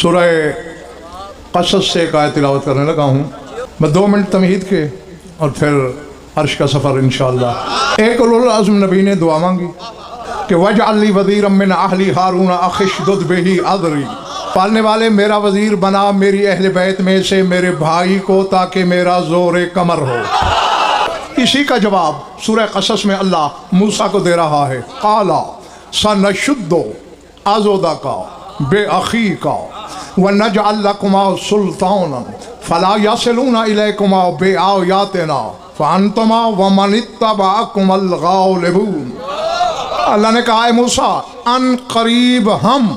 سورہ قصص سے ایک آیت تلاوت کرنے لگا ہوں میں 2 منٹ تمہید کے اور پھر عرش کا سفر انشاءاللہ۔ ایک اولو العزم نبی نے دعا مانگی کہ وَاجْعَلْ لِي وَزِيرًا مِّنْ أَهْلِي هَارُونَ أَخِي اشْدُدْ بِهِ أَذْرِي، پالنے والے میرا وزیر بنا میری اہل بیت میں سے میرے بھائی کو تاکہ میرا زور کمر ہو۔ اسی کا جواب سورہ قصص میں اللہ موسیٰ کو دے رہا ہے، قَالَ سَنَشُدُّ عَضُدَكَ بِأَخِيكَ وَنَجْعَلْ لَكُمَا سُلْطَانًا فَلَا يَصِلُونَ إِلَيْكُمَا بِآيَاتِنَا فَأَنْتُمَا وَمَنِ اتَّبَعَكُمُ الْغَالِبُونَ۔ اللہ نے کہا ہے موسیٰ ان قریب ہم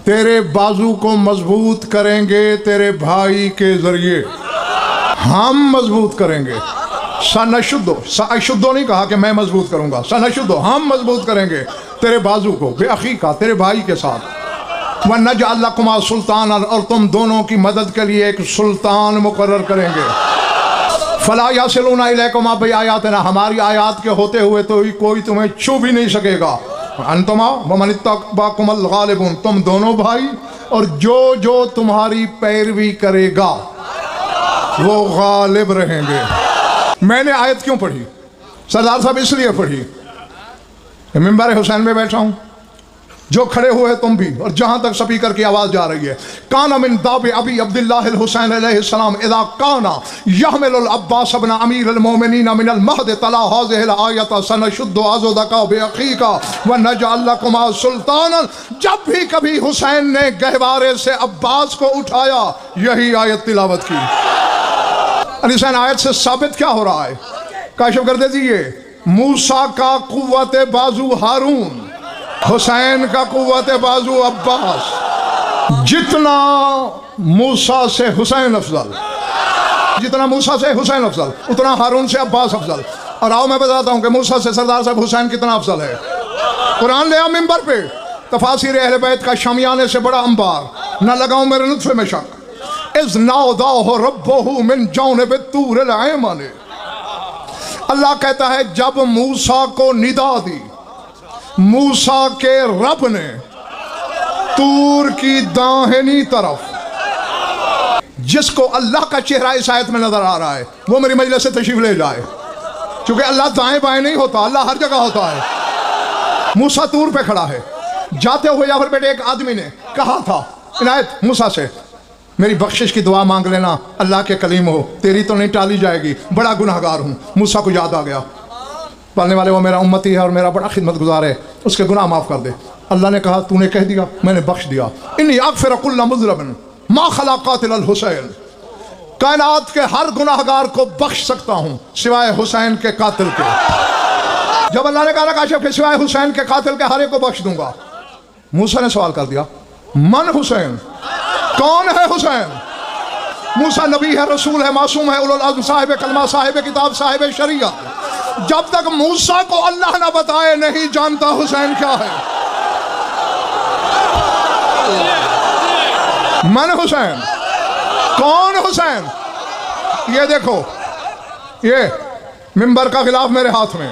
تیرے بازو کو مضبوط کریں گے تیرے بھائی کے ذریعے، ہم مضبوط کریں گے۔ سنشدو، ساشدو نہیں کہا کہ میں مضبوط کروں گا، سنشدو ہم مضبوط کریں گے تیرے بازو کو، بے اخی کا تیرے بھائی کے ساتھ۔ وَنَجْعَلْ لَكُمَا سُلْطَانًا، اور تم دونوں کی مدد کے لیے ایک سلطان مقرر کریں گے۔ فَلَا يَصِلُونَ إِلَيْكُمَا بِآيَاتِنَا، ہماری آیات کے ہوتے ہوئے تو کوئی تمہیں چھو بھی نہیں سکے گا۔ انتما ومن اتبعکم الغالبون، تم دونوں بھائی اور جو تمہاری پیروی کرے گا وہ غالب رہیں گے۔ میں نے آیت کیوں پڑھی؟ سردار صاحب اس لیے پڑھی کہ ممبر حسین میں بیٹھا ہوں، جو کھڑے ہوئے تم بھی، اور جہاں تک سپیکر کی آواز جا رہی ہے، کان من داب ابی عبداللہ الحسین علیہ السلام اذا کان یحمل العباس بن امیر المومنین من المہد تلا هذه الآیت سنشد عضدک باخیک ونجعل لکما سلطانا، جب بھی کبھی حسین نے گہوارے سے عباس کو اٹھایا یہی آیت تلاوت کی۔ علی حسین آیت سے ثابت کیا ہو رہا ہے؟ کاشف کر دیجیے، موسیٰ کا قوت بازو ہارون، حسین کا قوت بازو عباس، جتنا موسیٰ سے حسین افضل، جتنا موسیٰ سے حسین افضل اتنا ہارون سے عباس افضل۔ اور آؤ میں بتاتا ہوں کہ موسیٰ سے سردار صاحب حسین کتنا افضل ہے۔ قرآن لے آ ممبر پہ، تفاسیر اہل بیت کا شامیانے سے بڑا انبار، نہ لگاؤں میرے نطفے میں شک۔ اذ ناداہ ربہ من جانب الطور الایمن، اللہ کہتا ہے جب موسیٰ کو ندا دی موسیٰ کے رب نے طور کی داہنی طرف، جس کو اللہ کا چہرہ اس آیت میں نظر آ رہا ہے وہ میری مجلس سے تشریف لے جائے، چونکہ اللہ دائیں بائیں نہیں ہوتا، اللہ ہر جگہ ہوتا ہے۔ موسیٰ طور پہ کھڑا ہے، جاتے ہوئے یا پھر بیٹے ایک آدمی نے کہا تھا عنایت موسیٰ سے میری بخشش کی دعا مانگ لینا، اللہ کے کلیم ہو، تیری تو نہیں ٹالی جائے گی، بڑا گناہگار ہوں۔ موسیٰ کو یاد آ گیا پالنے والے وہ میرا امتی ہے اور میرا بڑا خدمت گزار ہے، اس کے گناہ معاف کر دے۔ اللہ نے کہا تو نے کہہ دیا، میں نے بخش دیا۔ انی اغفر کل مذنب ما خلا قاتل الحسین، کائنات کے ہر گناہگار کو بخش سکتا ہوں سوائے حسین کے قاتل کے۔ جب اللہ نے کہا کاشف کہ سوائے حسین کے قاتل کے ہر ایک کو بخش دوں گا، موسیٰ نے سوال کر دیا من حسین، کون ہے حسین؟ موسیٰ نبی ہے، رسول ہے، معصوم ہے، اولو العزم، صاحب کلمہ، صاحب کتاب، صاحب شریعت۔ جب تک موسیٰ کو اللہ نہ بتائے نہیں جانتا حسین کیا ہے۔ من حسین، کون حسین؟ یہ دیکھو، یہ ممبر کا غلاف میرے ہاتھ میں،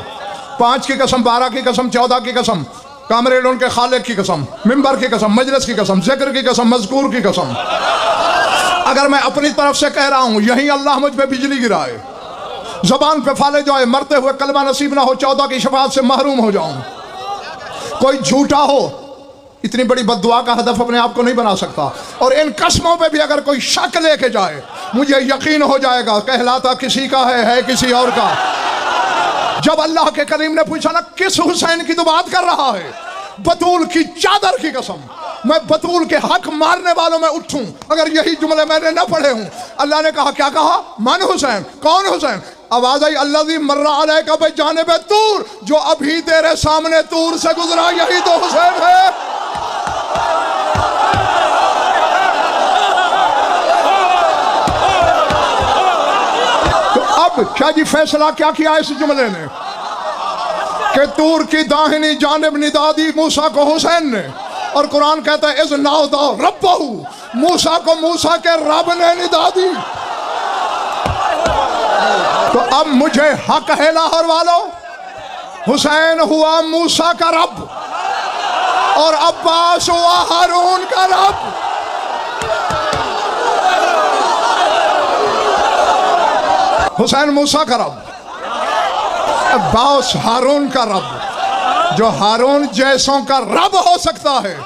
5 کی قسم، 12 کی قسم، 14 کی قسم، کامریڈ ان کے خالق کی قسم، ممبر کی قسم، مجلس کی قسم، ذکر کی قسم، مذکور کی قسم، اگر میں اپنی طرف سے کہہ رہا ہوں یہی اللہ مجھ پہ بجلی گرائے، زبان پہ فالج آئے، مرتے ہوئے کلمہ نصیب نہ ہو، 14 کی شفاعت سے محروم ہو جاؤں، کوئی جھوٹا ہو، اتنی بڑی بد دعا کا ہدف اپنے آپ کو نہیں بنا سکتا۔ اور ان قسموں پہ بھی اگر کوئی شک لے کے جائے مجھے یقین ہو جائے گا کہلاتا کسی کا ہے کسی اور کا۔ جب اللہ کے کریم نے پوچھا نا کس حسین کی تو بات کر رہا ہے، بطول کی چادر کی قسم میں بطول کے حق مارنے والوں میں اٹھوں اگر یہی جملے میں نے نہ پڑھے ہوں۔ اللہ نے کہا کیا کہا؟ من حسین، کون حسین؟ آواز آئی الذی مر علیک بجانب طور، جو ابھی تیرے سامنے طور سے گزرا یہی تو حسین ہے۔ تو اب کیا جی فیصلہ کیا کیا اس جملے نے کہ طور کی داہنی جانب ندا دی موسیٰ کو حسین نے، اور قرآن کہتا ہے اذ نادا ربہ، موسیٰ کو موسیٰ کے رب نے ندا دی۔ تو اب مجھے حق ہے لاہور والوں، حسین ہوا موسیٰ کا رب اور عباس ہوا ہارون کا رب۔ حسین موسیٰ کا رب، عباس ہارون کا رب۔ جو ہارون جیسوں کا رب ہو سکتا ہے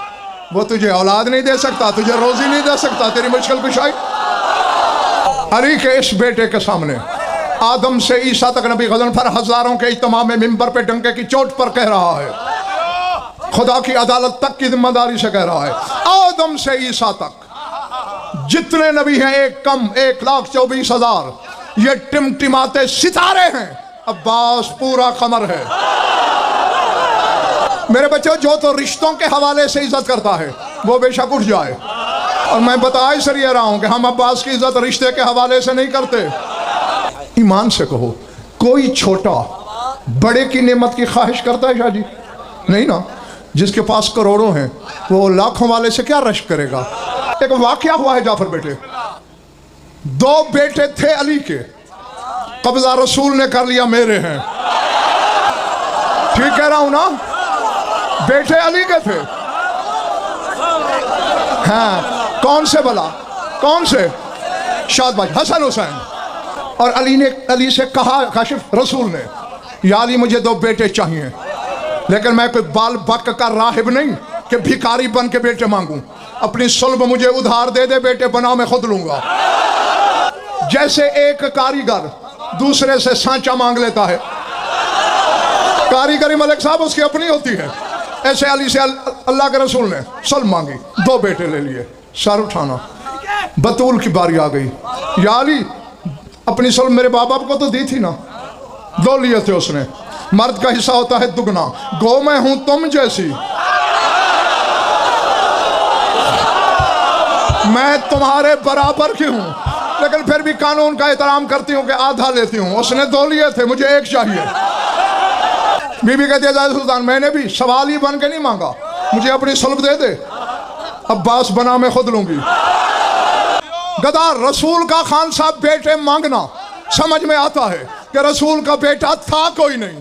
وہ تجھے اولاد نہیں دے سکتا، تجھے روزی نہیں دے سکتا، تیری مشکل کشائی۔ علی کے اس بیٹے کے سامنے آدم سے عیسیٰ تک نبی غضن پر ہزاروں کے اجتماع میں ممبر پہ ڈنکے کی چوٹ پر کہہ رہا ہے، خدا کی عدالت تک کی ذمہ داری سے کہہ رہا ہے، آدم سے عیسیٰ تک جتنے نبی ہیں ایک کم 1,24,000 یہ ٹمٹماتے ستارے ہیں، عباس پورا قمر ہے۔ میرے بچوں جو تو رشتوں کے حوالے سے عزت کرتا ہے وہ بے شک اٹھ جائے، اور میں بتا اس لیے رہا ہوں کہ ہم عباس کی عزت رشتے کے حوالے سے نہیں کرتے۔ ایمان سے کہو، کوئی چھوٹا بڑے کی نعمت کی خواہش کرتا ہے شاہ جی؟ نہیں نا۔ جس کے پاس کروڑوں ہیں وہ لاکھوں والے سے کیا رشک کرے گا؟ ایک واقعہ ہوا ہے جعفر بیٹے، 2 بیٹے تھے علی کے، قبضہ رسول نے کر لیا میرے ہیں، ٹھیک کہہ رہا ہوں نا؟ بیٹے علی کے تھے، ہاں کون سے بلا؟ کون سے؟ شاد باج حسن حسین۔ اور علی سے کہا کاشف رسول نے، یا علی مجھے 2 بیٹے چاہیے، لیکن میں کوئی بال بک کا راہب نہیں کہ بھیکاری بن کے بیٹے مانگوں، اپنی صلب مجھے ادھار دے دے، بیٹے بنا میں خود لوں گا۔ جیسے ایک کاریگر دوسرے سے سانچہ مانگ لیتا ہے، کاریگری ملک صاحب اس کی اپنی ہوتی ہے، ایسے علی سے اللہ کے رسول نے صلب مانگی، 2 بیٹے لے لیے، سر اٹھانا۔ بطول کی باری آ گئی، یا علی اپنی صلب میرے باپ کو تو دی تھی نا، 2 لیے تھے اس نے، مرد کا حصہ ہوتا ہے دگنا، گو میں ہوں تم جیسی، میں تمہارے برابر کی ہوں، لیکن پھر بھی قانون کا احترام کرتی ہوں کہ آدھا لیتی ہوں، اس نے 2 لیے تھے، مجھے 1 چاہیے۔ بی بی کہتی ہے زاہد سلطان میں نے بھی سوال ہی بن کے نہیں مانگا، مجھے اپنی صلب دے دے، عباس بنا میں خود لوں گی۔ گدار رسول کا خان صاحب بیٹے مانگنا سمجھ میں آتا ہے کہ رسول کا بیٹا تھا کوئی نہیں،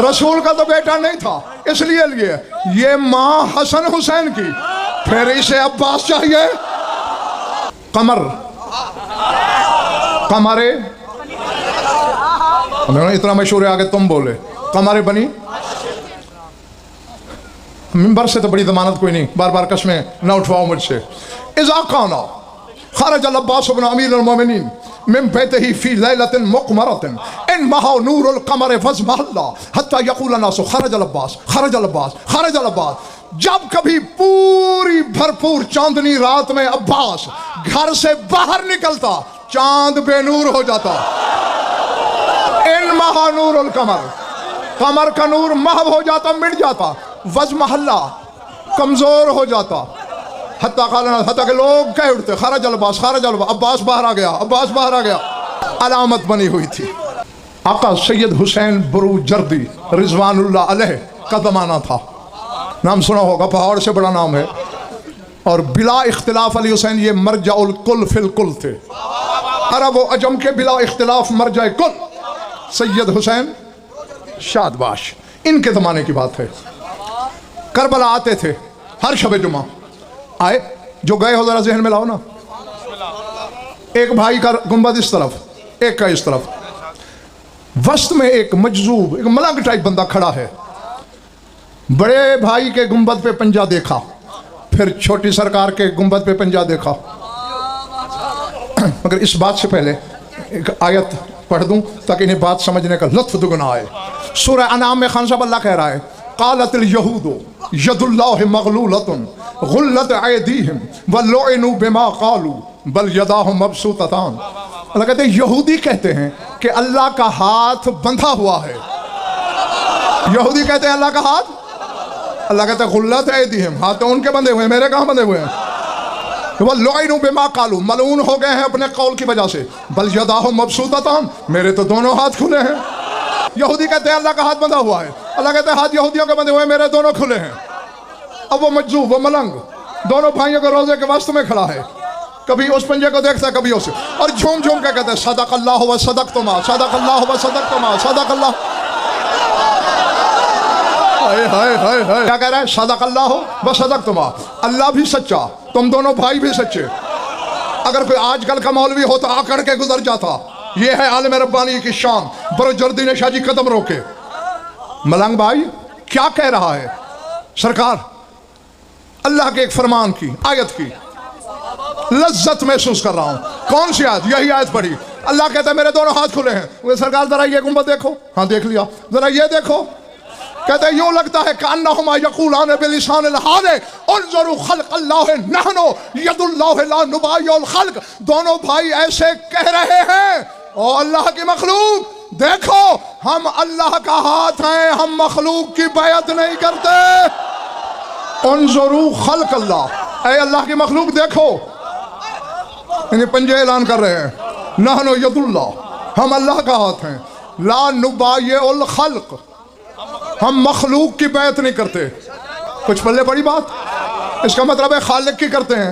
رسول کا تو بیٹا نہیں تھا، اس لیے یہ ماں حسن حسین کی، پھر اسے عباس چاہیے۔ قمرے اتنا مشہور ہے، آگے تم بولے قمرے بنی، ممبر سے تو بڑی ضمانت کوئی نہیں، بار بار قسمیں نہ اٹھواؤ مجھ سے۔ اذا کان خرج العباس بن امیر المومنین من بیتہ فی لیلۃ مقمرۃ انمحا نور القمر فاضمح اللہ حتی یقول الناس خرج العباس خرج العباس خرج العباس۔ جب کبھی پوری بھرپور چاندنی رات میں عباس گھر سے باہر نکلتا چاند بے نور ہو جاتا، انمحا نور القمر، قمر کا نور محو ہو جاتا، مٹ جاتا، فاضمح اللہ کمزور ہو جاتا، حتیٰ کہ لوگ کہہ اٹھتے خرج العباس خرج العباس، عباس باہر آ گیا، عباس باہر آ گیا۔ علامت بنی ہوئی تھی۔ آقا سید حسین بروجردی رضوان اللہ علیہ کا زمانہ تھا، نام سنا ہوگا، پہاڑ سے بڑا نام ہے، اور بلا اختلاف علی حسین یہ مرجع الکل فی الکل تھے، عرب و عجم کے بلا اختلاف مرجع کل سید حسین شاد باش۔ ان کے زمانے کی بات ہے، کربلا آتے تھے ہر شب جمعہ، آئے جو گئے ہو ذرا ذہن میں لاؤ نا، ایک بھائی کا گنبد اس طرف، ایک کا اس طرف، وسط میں ایک مجذوب ایک ملنگ ٹائپ بندہ کھڑا ہے، بڑے بھائی کے گنبد پہ پنجہ دیکھا، پھر چھوٹی سرکار کے گنبد پہ پنجہ دیکھا۔ مگر اس بات سے پہلے ایک آیت پڑھ دوں تاکہ انہیں بات سمجھنے کا لطف دگنا آئے۔ سورہ انعام میں خان صاحب اللہ کہہ رہا ہے قالت الیہود ید اللہ مغلولۃ غلت ایدیہم ولعنوا بما قالوا بل یداہ مبسوطتان۔ اللہ کہتے ہیں یہودی کہتے ہیں کہ اللہ کا ہاتھ بندھا ہوا ہے، یہودی کہتے ہیں اللہ کا ہاتھ، اللہ کہتے ہیں غلت ایدیہم، ہاتھ تو ان کے بندھے ہوئے ہیں، میرے کہاں بندھے ہوئے ہیں؟ وَلُعِنُوا بِمَا قَالُوا ملعون ہو گئے ہیں اپنے قول کی وجہ سے، بل یداہ مبسوطتان، میرے تو دونوں ہاتھ کھلے ہیں۔ یہودی کہتے ہیں اللہ کا ہاتھ بندھا ہوا ہے، اللہ کہتے ہیں ہاتھ یہودیوں کے بندھے ہوئے ہیں، میرے دونوں کھلے ہیں۔ اب وہ مجذوب وہ ملنگ دونوں بھائیوں کے روزے کے وسط میں کھڑا ہے، کبھی اس پنجے کو دیکھتا ہے کبھی اسے، اور جھوم جھوم کے کہتے ہیں صدق اللہ و صدقتما صدق اللہ و صدقتما صدق اللہ۔ کیا کہہ رہا ہے؟ صدق اللہ و صدقتما، اللہ بھی سچا، تم دونوں بھائی بھی سچے۔ اگر کوئی آج کل کا مولوی ہوتا آکڑ کے گزر جاتا یہ ہے عالم ربانی کی شان۔ بروجردین شاہ جی قدم روکے۔ ملنگ بھائی کیا کہہ رہا ہے؟ سرکار اللہ کے ایک فرمان کی آیت کی لذت محسوس کر رہا ہوں۔ کون سی آیت؟ یہی آیت پڑھی۔ اللہ کہتا ہے میرے دونوں ہاتھ کھلے ہیں۔ وہ سرکار ذرا یہ گنبد دیکھو۔ ہاں دیکھ لیا۔ ذرا یہ دیکھو۔ کہتے ہیں یوں لگتا ہے کأنہما یقولان بلسان الحال انظروا خلق اللہ نحن ید اللہ لا نبایع الخلق۔ دونوں بھائی ایسے کہہ رہے ہیں او اللہ کی مخلوق دیکھو ہم اللہ کا ہاتھ ہیں، ہم مخلوق کی بیعت نہیں کرتے۔ انظروا خلق اللہ، اے اللہ کی مخلوق دیکھو، انہیں پنجے اعلان کر رہے ہیں نحن ید اللہ، ہم اللہ کا ہاتھ ہیں، لا نبایع الخلق، ہم مخلوق کی بیعت نہیں کرتے۔ کچھ پلے بڑی بات، اس کا مطلب ہے خالق کی کرتے ہیں؟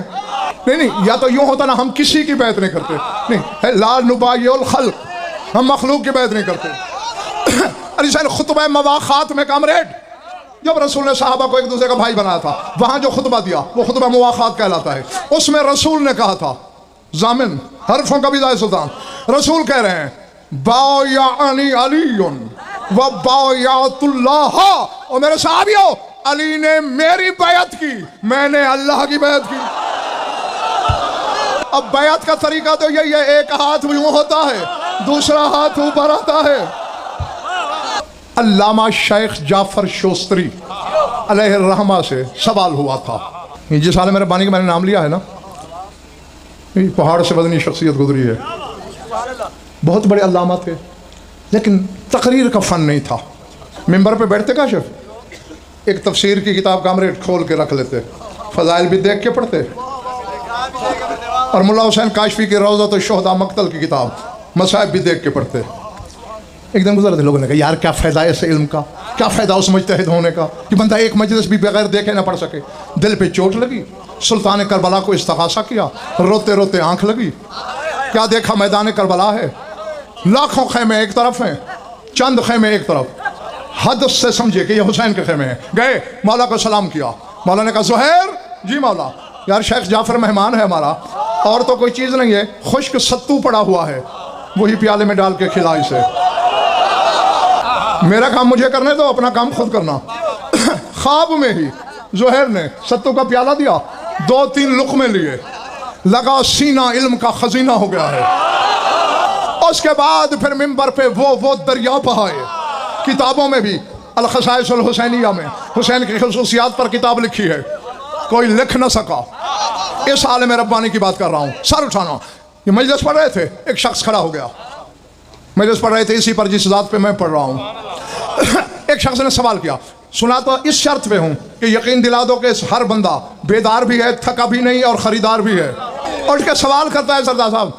نہیں، یا تو یوں ہوتا نا ہم کسی کی بیعت نہیں کرتے، نہیں ہے لا نبایع الخلق، ہم مخلوق کی بیعت نہیں کرتے۔ علی صاحب خطبہ مواخات میں کامریڈ، جب رسول نے صحابہ کو ایک دوسرے کا بھائی بنایا تھا، وہاں جو خطبہ دیا وہ خطبہ مواخات کہلاتا ہے۔ اس میں رسول نے کہا تھا، ضامن حرفوں کا بھی زائد سلطان، رسول کہہ رہے ہیں بایعنی علی وبایعت اللہ، اور میرے صحابیوں علی نے میری بیعت کی، میں نے اللہ کی بیعت کی۔ اب بیعت کا طریقہ تو یہی ہے، ایک ہاتھ یوں ہوتا ہے، دوسرا ہاتھ اوپر آتا ہے۔ علامہ شیخ جعفر شوستری علیہ الرحمہ سے سوال ہوا تھا، جس عالم ربانی کا میں نے نام لیا ہے نا، پہاڑ سے وزنی شخصیت گزری ہے، بہت بڑے علامہ تھے لیکن تقریر کا فن نہیں تھا۔ ممبر پہ بیٹھتے کاشف ایک تفسیر کی کتاب کامریڈ کھول کے رکھ لیتے، فضائل بھی دیکھ کے پڑھتے، اور ملا حسین کاشفی کی روضۃ الشہداء مقتل کی کتاب مصائب بھی دیکھ کے پڑھتے۔ ایک دن گزرتے لوگوں نے کہا یار کیا فائدہ ہے اس علم کا، کیا فائدہ اس مجتہد ہونے کا کہ بندہ ایک مجلس بھی بغیر دیکھے نہ پڑھ سکے۔ دل پہ چوٹ لگی، سلطان کربلا کو استغاثہ کیا، روتے روتے آنکھ لگی، کیا دیکھا میدان کربلا ہے، لاکھوں خیمے ایک طرف ہیں، چند خیمے ایک طرف، حد سے سمجھے کہ یہ حسین کے خیمے ہیں۔ گئے مولا کو سلام کیا، مولا نے کہا زہیر جی مولا، یار شیخ جعفر مہمان ہے ہمارا، اور تو کوئی چیز نہیں ہے، خشک ستو پڑا ہوا ہے، وہی پیالے میں ڈال کے کھلائی سے، میرا کام مجھے کرنے دو، اپنا کام خود کرنا۔ خواب میں ہی زہیر نے ستو کا پیالہ دیا، 2-3 لقمے لیے، لگا سینہ علم کا خزینہ ہو گیا ہے۔ اس کے بعد پھر ممبر پہ وہ دریا بہائے۔ کتابوں میں بھی الخصائص الحسینیہ میں حسین کی خصوصیات پر کتاب لکھی ہے، کوئی لکھ نہ سکا۔ اس عالم ربانی کی بات کر رہا ہوں، سر اٹھانا۔ یہ مجلس پڑھ رہے تھے، ایک شخص کھڑا ہو گیا، مجلس پڑھ رہے تھے اسی پر جس ذات پہ میں پڑھ رہا ہوں۔ ایک شخص نے سوال کیا، سنا تو اس شرط پہ ہوں کہ یقین دلا دو کہ ہر بندہ بیدار بھی ہے، تھکا بھی نہیں اور خریدار بھی ہے۔ اٹھ کے سوال کرتا ہے سردار صاحب،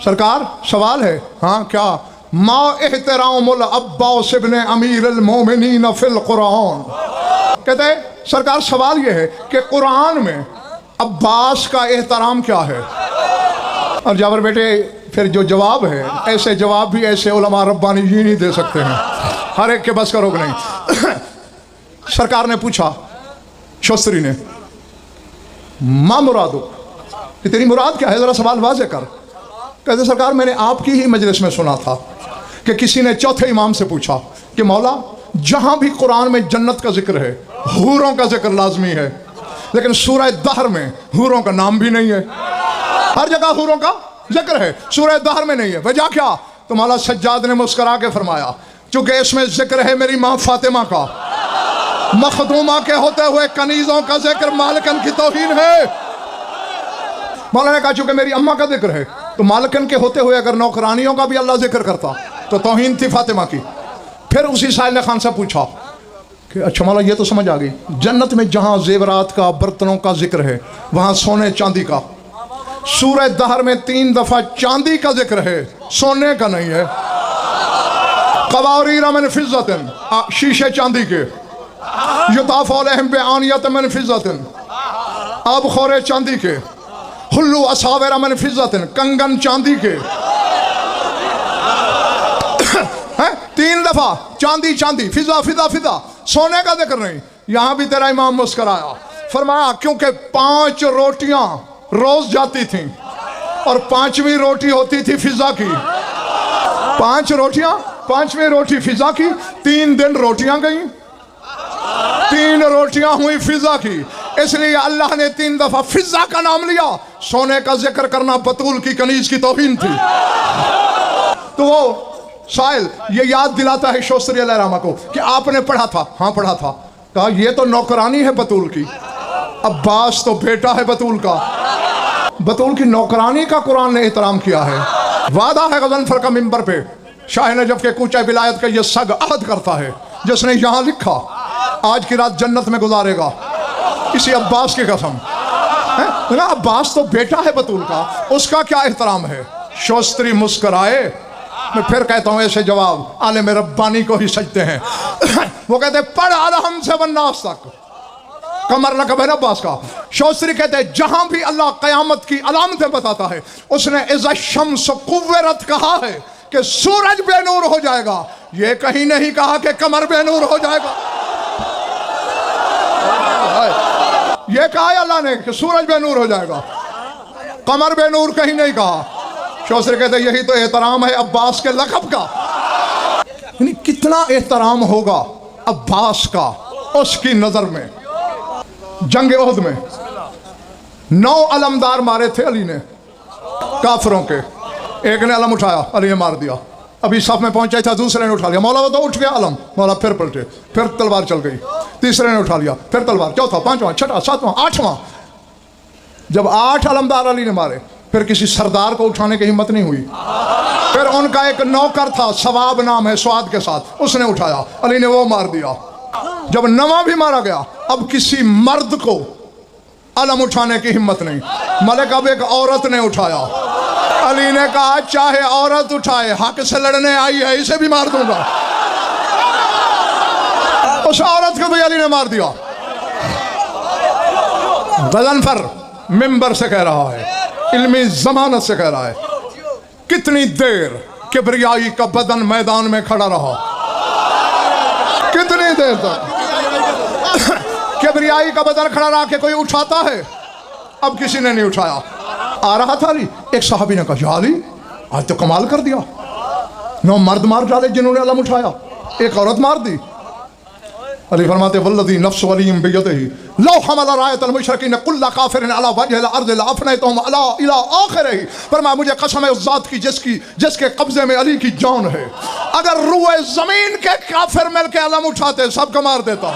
سرکار سوال ہے؟ ہاں کیا؟ ما احترام العباس ابن امیر المومنین فی القرآن۔ کہتے ہیں سرکار سوال یہ ہے کہ قرآن میں عباس کا احترام کیا ہے؟ اور جابر بیٹے پھر جو جواب ہے، ایسے جواب بھی ایسے علماء ربانی ہی نہیں دے سکتے ہیں، ہر ایک کے بس کا روک نہیں۔ سرکار نے پوچھا شوستری نے، ما مرادو، کہ تیری مراد کیا ہے، ذرا سوال واضح کر۔ کہتے سرکار میں نے آپ کی ہی مجلس میں سنا تھا کہ کسی نے چوتھے امام سے پوچھا کہ مولا جہاں بھی قرآن میں جنت کا ذکر ہے، حوروں کا ذکر لازمی ہے، لیکن سورہ دہر میں حوروں کا نام بھی نہیں ہے۔ ہر جگہ حوروں کا ذکر ہے، سورہ دہر میں نہیں ہے، وجہ کیا؟ تو مولا سجاد نے مسکرا کے فرمایا چونکہ اس میں ذکر ہے میری ماں فاطمہ کا، مخدومہ کے ہوتے ہوئے کنیزوں کا ذکر مالکن کی توہین ہے۔ مولا نے کہا چونکہ میری اماں کا ذکر ہے تو مالکن کے ہوتے ہوئے اگر نوکرانیوں کا بھی اللہ ذکر کرتا تو توہین تھی فاطمہ کی۔ پھر اسی سائل نے خان سے پوچھا کہ اچھا مولا یہ تو سمجھ آ گئی، جنت میں جہاں زیورات کا، برتنوں کا ذکر ہے وہاں سونے چاندی کا، سورہ دہر میں 3 دفعہ چاندی کا ذکر ہے، سونے کا نہیں ہے۔ قواریر من فضۃ، شیشے چاندی کے، یطاف علیہم بآنیۃ من فضۃ، آبخورے چاندی کے، حلو اساور من فضۃ، کنگن چاندی کے، 3 دفعہ چاندی چاندی، فضہ فضہ فضہ، سونے کا ذکر نہیں۔ یہاں بھی تیرا امام مسکرایا، فرمایا کیونکہ 5 روٹیاں روز جاتی تھیں، اور پانچویں روٹی ہوتی تھی فضا کی. 5 روٹیاں، 5ویں روٹی فضا کی. 3 دن روٹیاں گئیں، 3 روٹیاں ہوئی فضا کی. اس لیے اللہ نے 3 دفعہ فضا کا نام لیا. سونے کا ذکر کرنا بطول کی کنیز کی توہین تھی. تو وہ سائل یہ یاد دلاتا ہے شوستری علیہ الرحمہ کو کہ آپ نے پڑھا تھا. ہاں پڑھا تھا. کہا یہ تو نوکرانی ہے بطول کی، عباس تو بیٹا ہے بطول کا. بطول کی نوکرانی کا قرآن نے احترام کیا ہے. وعدہ ہے غضنفر کا ممبر پہ شاہ نجف کے کوچہ ولایت کا یہ سگ عہد کرتا ہے جس نے یہاں لکھا آج کی رات جنت میں گزارے گا اسی عباس کی قسم. عباس تو بیٹا ہے بطول کا، اس کا کیا احترام ہے؟ شوستری مسکرائے. میں پھر کہتا ہوں ایسے جواب عالم ربانی کو ہی سجتے ہیں. وہ کہتے ہیں پڑھ الحم سے والناس تک، کمر لقب ہے عباس کا. شوستری کہتے ہیں جہاں بھی اللہ قیامت کی علامتیں بتاتا ہے اس نے اذا الشمس قورت کہا ہے کہ سورج بے نور ہو جائے گا. یہ کہیں نہیں کہا کہ کمر بے نور ہو جائے گا. یہ کہا ہے اللہ نے کہ سورج بے نور ہو جائے گا، قمر بے نور کہیں نہیں کہا. شوستری کہتے ہیں یہی تو احترام ہے عباس کے لقب کا. یعنی کتنا احترام ہوگا عباس کا اس کی نظر میں. جنگ احد میں 9 علمدار مارے تھے علی نے کافروں کے. ایک نے علم اٹھایا، علی نے مار دیا. ابھی صف میں پہنچا تھا، دوسرے نے اٹھا لیا. مولا وہ تو اٹھ گیا علم، مولا پھر پلٹے، پھر تلوار چل گئی. تیسرے نے اٹھا لیا، پھر تلوار. چوتھا، 5واں، 6واں، 7واں، 8واں. جب 8 علمدار علی نے مارے پھر کسی سردار کو اٹھانے کی ہمت نہیں ہوئی. پھر ان کا ایک نوکر تھا ثواب نام ہے سواد کے ساتھ، اس نے اٹھایا، علی نے وہ مار دیا. جب 9واں بھی مارا گیا اب کسی مرد کو علم اٹھانے کی ہمت نہیں. ملک اب ایک عورت نے اٹھایا. علی نے کہا چاہے عورت اٹھائے حق سے لڑنے آئی ہے اسے بھی مار دوں گا. اس عورت کو بھی علی نے مار دیا. غضنفر ممبر سے کہہ رہا ہے، علمی ضمانت سے کہہ رہا ہے، کتنی دیر کبریائی کا بدن میدان میں کھڑا رہا، کتنی دیر تک کبریائی کا بدن کھڑا رہا کہ کوئی اٹھاتا ہے. اب کسی نے نہیں اٹھایا. آ رہا تھا علی، ایک صحابی نے کہا یا علی آج تو کمال کر دیا. 9 مرد مار ڈالے جنہوں نے علم اٹھایا، ایک عورت مار دی. علی فرماتے والذی نفس ولی بیدہ لو حمل رایۃ المشرکین کل کافر علی وجہ الارض لافنیتہم الی آخرہ. فرمایا مجھے قسم ہے اس ذات کی جس کے قبضے میں علی کی جان ہے، اگر روئے زمین کے کافر مل کے علم اٹھاتے سب کو مار دیتا.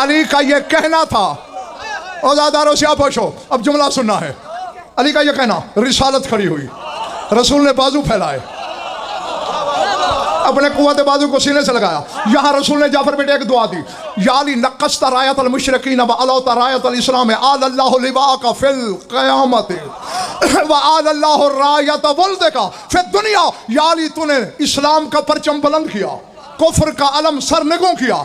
علی کا یہ کہنا تھا. عزاداروں سے آپ ہوشو، اب جملہ سننا ہے. علی کا یہ کہنا، رسالت کھڑی ہوئی، رسول نے بازو پھیلائے، اپنے قوت بازو کو سینے سے لگایا. یہاں رسول نے جعفر بیٹے ایک دعا دی، یا علی نقصت رایت المشرکین وعلوت رایت الاسلام آل اللہ لواءک فی القیامت وآل اللہ رایت ولدک فی الدنیا. یا علی تو نے اسلام کا پرچم بلند کیا، کفر کا علم سرنگوں کیا.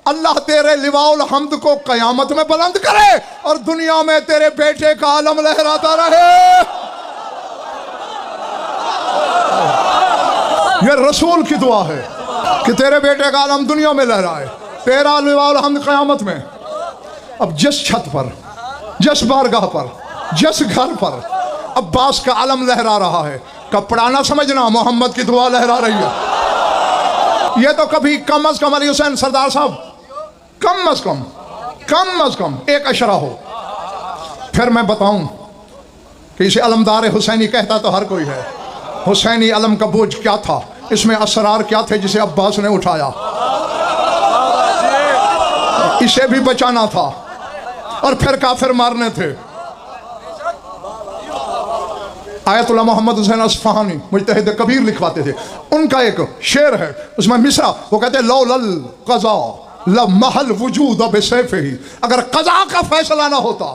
اللہ تیرے لواء الحمد کو قیامت میں بلند کرے اور دنیا میں تیرے بیٹے کا علم لہراتا رہے. یہ رسول کی دعا ہے کہ تیرے بیٹے کا علم دنیا میں لہرائے، تیرا لواء الحمد قیامت میں. اب جس چھت پر، جس بارگاہ پر، جس گھر پر عباس کا علم لہرا رہا ہے، کپڑا نہ سمجھنا، محمد کی دعا لہرا رہی ہے. یہ تو کبھی کم از کم علی حسین سردار صاحب کم از کم ایک اشرہ ہو. پھر میں بتاؤں کہ اسے علمدار حسینی کہتا تو ہر کوئی ہے. حسینی علم کا بوجھ کیا تھا، اس میں اسرار کیا تھے جسے عباس نے اٹھایا. اسے بھی بچانا تھا اور پھر کافر مارنے تھے. آیت اللہ محمد حسین اصفہانی مجتہد کبیر لکھواتے تھے، ان کا ایک شعر ہے اس میں مصرع، وہ کہتے ہیں لولا القضاء لمحل وجود بسیفہ. اگر قضاء کا فیصلہ نہ ہوتا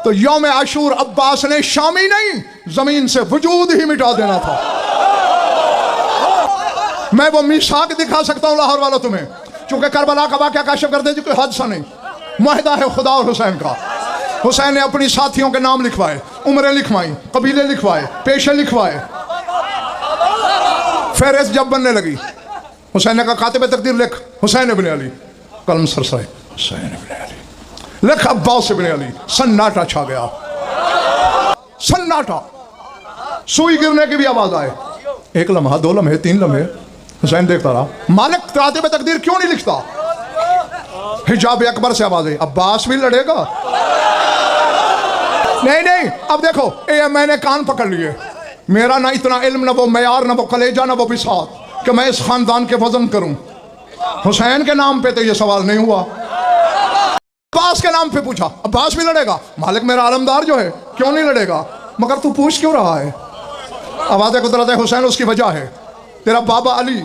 تو یوم عاشور عباس نے شامی نہیں زمین سے وجود ہی مٹا دینا تھا. میں وہ میثاق دکھا سکتا ہوں لاہور والوں تمہیں، چونکہ کربلا کا واقعہ کاشف کر دے جی کوئی حادثہ نہیں، معاہدہ ہے خدا اور حسین کا. حسین نے اپنی ساتھیوں کے نام لکھوائے، عمریں لکھوائیں، قبیلے لکھوائے، پیشے لکھوائے. فہرست جب بننے لگی حسین نے کہا کاتب تقدیر لکھ حسین ابن علی، قلم سرسائے حسین ابن علی، لکھ عباس ابن علی. سناٹا چھا گیا، سناٹا. سوئی گرنے کی بھی آواز آئے، 1 لمحہ 2 لمحے 3 لمحے، حسین دیکھتا رہا۔ مالک کاتب تقدیر کیوں نہیں لکھتا؟ حجاب اکبر سے آواز آئی، عباس بھی لڑے گا؟ نہیں، اب دیکھو میں نے کان پکڑ لیے، میرا نہ اتنا علم، نہ وہ معیار، نہ وہ کلیجہ، نہ وہ بساط کہ میں اس خاندان کے وزن کروں۔ حسین کے نام پہ تو یہ سوال نہیں ہوا، عباس کے نام پہ پوچھا، عباس بھی لڑے گا؟ مالک میرا علمدار جو ہے کیوں نہیں لڑے گا؟ مگر تو پوچھ کیوں رہا ہے؟ آواز قدرت حسین اس کی وجہ ہے، تیرا بابا علی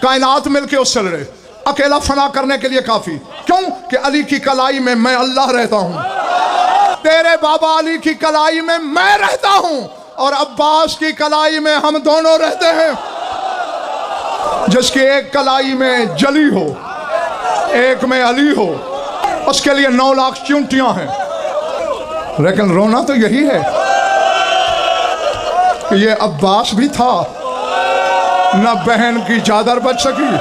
کائنات مل کے اس سے لڑے، اکیلا فنا کرنے کے لیے کافی، کیوں کہ علی کی کلائی میں میں اللہ رہتا ہوں، تیرے بابا علی کی کلائی میں میں رہتا ہوں، اور عباس کی کلائی میں ہم دونوں رہتے ہیں۔ جس کی ایک کلائی میں جلی ہو، ایک میں علی ہو، اس کے لیے 9 لاکھ چونٹیاں ہیں، لیکن رونا تو یہی ہے کہ یہ عباس بھی تھا، نہ بہن کی چادر بچ سکی،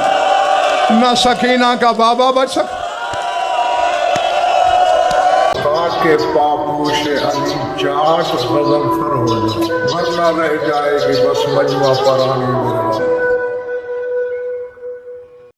نہ سکینہ کا بابا بچ سکا۔ کے پاپوش علی جاٹ غضب فر ہو جائے، ورنہ رہ جائے گی بس مجمع پرانی میرا۔